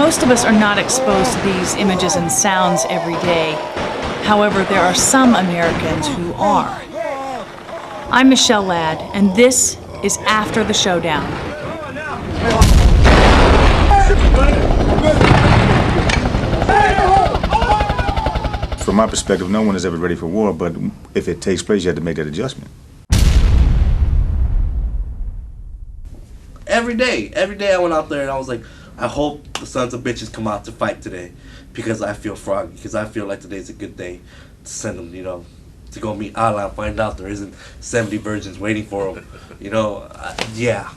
Most of us are not exposed to these images and sounds every day. However, there are some Americans who are. I'm Michelle Ladd, and this is After the Showdown. From my perspective, no one is ever ready for war, but if it takes place, you have to make that adjustment. Every day I went out there and I was like, I hope the sons of bitches come out to fight today because I feel froggy, because I feel like today's a good day to send them, to go meet Allah and find out there isn't 70 virgins waiting for them, yeah.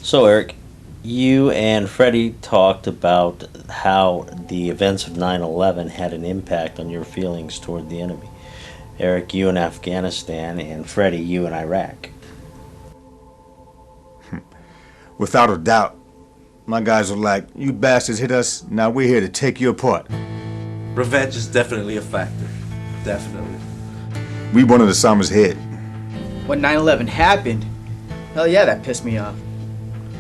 So Eric, you and Freddie talked about how the events of 9/11 had an impact on your feelings toward the enemy. Eric, you in Afghanistan, and Freddie, you in Iraq. Without a doubt, my guys were like, you bastards hit us, now we're here to take you apart. Revenge is definitely a factor, definitely. We wanted Osama's head. When 9/11 happened, hell yeah, that pissed me off.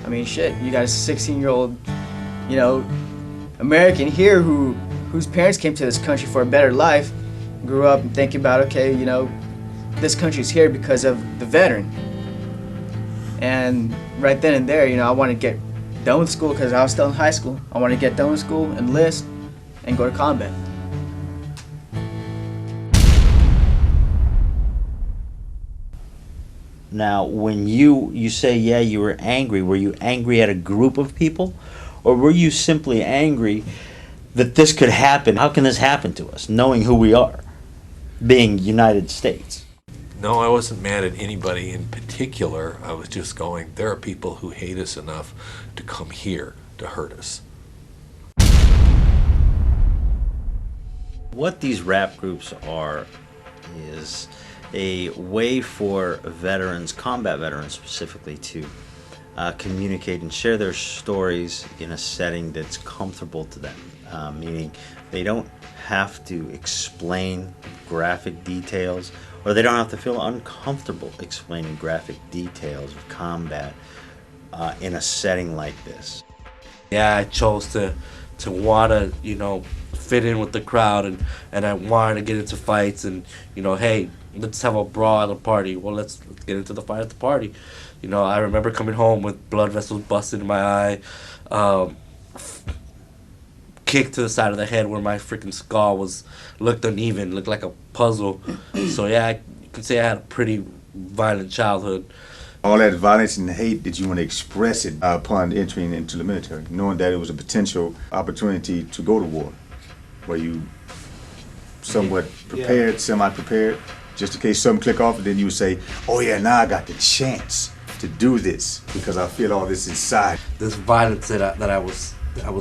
I mean, shit, you got a 16-year-old, American here whose parents came to this country for a better life, grew up thinking about, okay, this country's here because of the veteran. And right then and there, I wanted to get done with school because I was still in high school. I wanted to get done with school, enlist, and go to combat. Now, when you say, yeah, you were angry, were you angry at a group of people? Or were you simply angry that this could happen? How can this happen to us, knowing who we are, being United States? No, I wasn't mad at anybody in particular. I was just going, there are people who hate us enough to come here to hurt us. What these rap groups are is a way for veterans, combat veterans specifically, to communicate and share their stories in a setting that's comfortable to them, meaning they don't have to explain graphic details, or they don't have to feel uncomfortable explaining graphic details of combat in a setting like this. Yeah, I chose to want to, fit in with the crowd, and I wanted to get into fights, and, hey, let's have a brawl at a party. Well, let's get into the fight at the party. I remember coming home with blood vessels busted in my eye, kicked to the side of the head where my freaking skull looked uneven, looked like a puzzle. So yeah, you could say I had a pretty violent childhood. All that violence and hate, did you want to express it upon entering into the military, knowing that it was a potential opportunity to go to war? Were you somewhat prepared, semi-prepared, just in case something click off, and then you would say, oh yeah, now I got the chance to do this because I feel all this inside. This violence that I was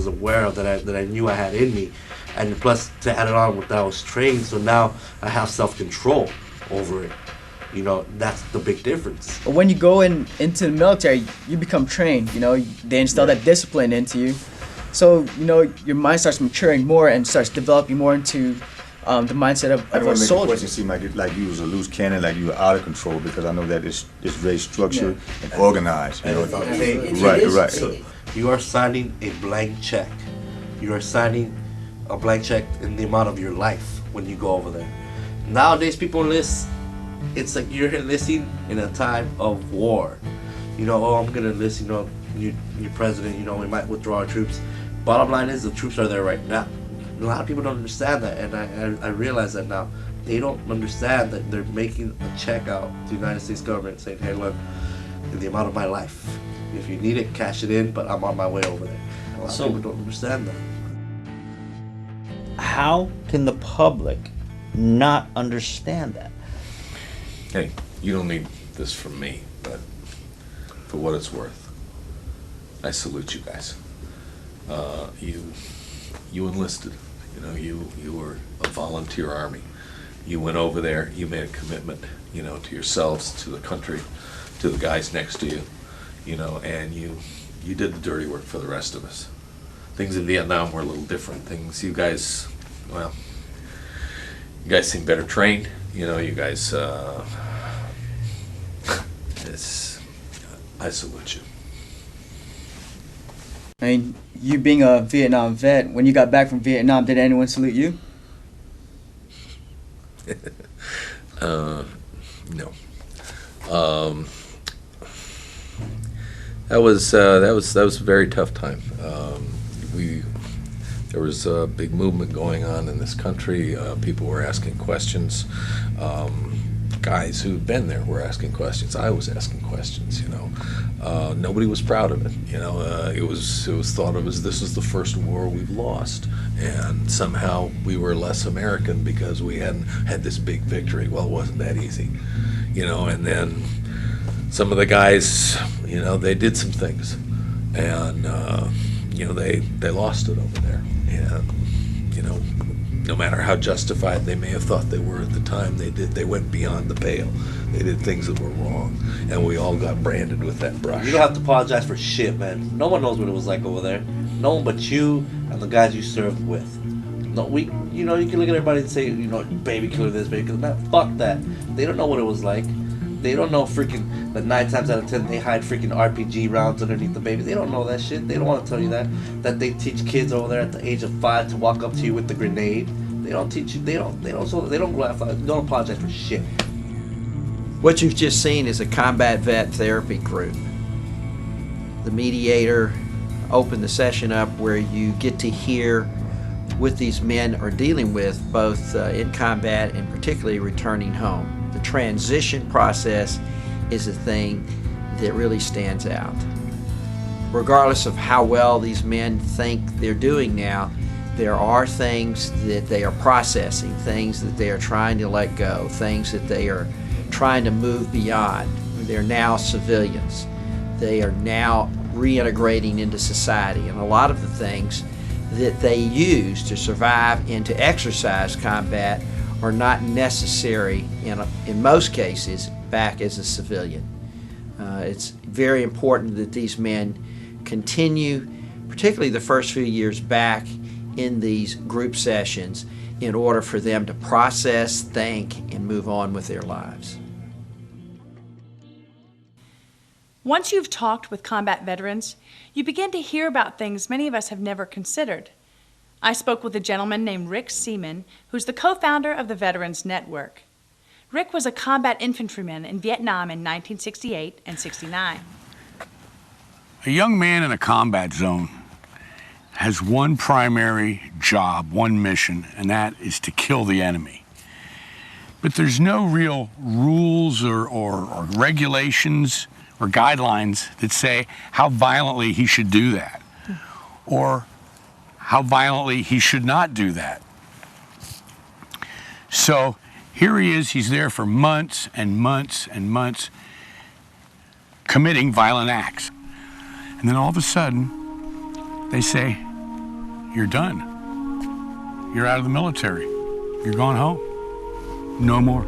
aware of, that I knew I had in me, and plus to add it on with that I was trained, so now I have self-control over it. That's the big difference. When you go into the military, you become trained. They instill that discipline into you, so your mind starts maturing more and starts developing more into the mindset of I don't a want to make the soldier. question seem like you was a loose cannon, like you were out of control, because I know that it's very structured and organized. Right. So you are signing a blank check. You are signing a blank check in the amount of your life when you go over there. Nowadays, people enlist. It's like you're enlisting in a time of war. Oh, I'm gonna enlist. Your president. We might withdraw our troops. Bottom line is, the troops are there right now. A lot of people don't understand that, and I realize that now. They don't understand that they're making a check out to the United States government saying, hey, look, in the amount of my life, if you need it, cash it in, but I'm on my way over there. A lot of people don't understand that. How can the public not understand that? Hey, you don't need this from me, but for what it's worth, I salute you guys. You enlisted. You were a volunteer army. You went over there. You made a commitment, to yourselves, to the country, to the guys next to you, and you did the dirty work for the rest of us. Things in Vietnam were a little different. You guys seem better trained. You guys, I salute you. I mean, you being a Vietnam vet, when you got back from Vietnam, did anyone salute you? No. That was a very tough time. There was a big movement going on in this country. People were asking questions. Guys who'd been there were asking questions. I was asking questions. Nobody was proud of it. It was thought of as this is the first war we've lost, and somehow we were less American because we hadn't had this big victory. Well, it wasn't that easy, And then some of the guys, they did some things, and they lost it over there. And no matter how justified they may have thought they were at the time, they went beyond the pale. They did things that were wrong, and we all got branded with that brush. You don't have to apologize for shit, man. No one knows what it was like over there. No one but you and the guys you served with. No, you can look at everybody and say, baby killer this, baby killer that. Fuck that. They don't know what it was like. They don't know freaking that 9 times out of 10 they hide freaking RPG rounds underneath the babies. They don't know that shit. They don't want to tell you that. That they teach kids over there at the age of 5 to walk up to you with the grenade. They don't teach you. They don't apologize for shit. What you've just seen is a combat vet therapy group. The mediator opened the session up where you get to hear what these men are dealing with, both in combat and particularly returning home. The transition process is a thing that really stands out. Regardless of how well these men think they're doing now, there are things that they are processing, things that they are trying to let go, things that they are trying to move beyond. They're now civilians. They are now reintegrating into society, and a lot of the things that they use to survive and to exercise combat are not necessary in most cases back as a civilian. It's very important that these men continue, particularly the first few years back in these group sessions, in order for them to process, think, and move on with their lives. Once you've talked with combat veterans, you begin to hear about things many of us have never considered. I spoke with a gentleman named Rick Seaman, who's the co-founder of the Veterans Network. Rick was a combat infantryman in Vietnam in 1968 and 69. A young man in a combat zone has one primary job, one mission, and that is to kill the enemy. But there's no real rules or regulations or guidelines that say how violently he should do that, or how violently he should not do that. So here he is, he's there for months and months and months committing violent acts. And then all of a sudden, they say, you're done. You're out of the military. You're going home. No more.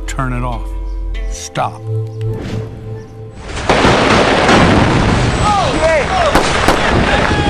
Turn it off. Stop. Oh! Yeah.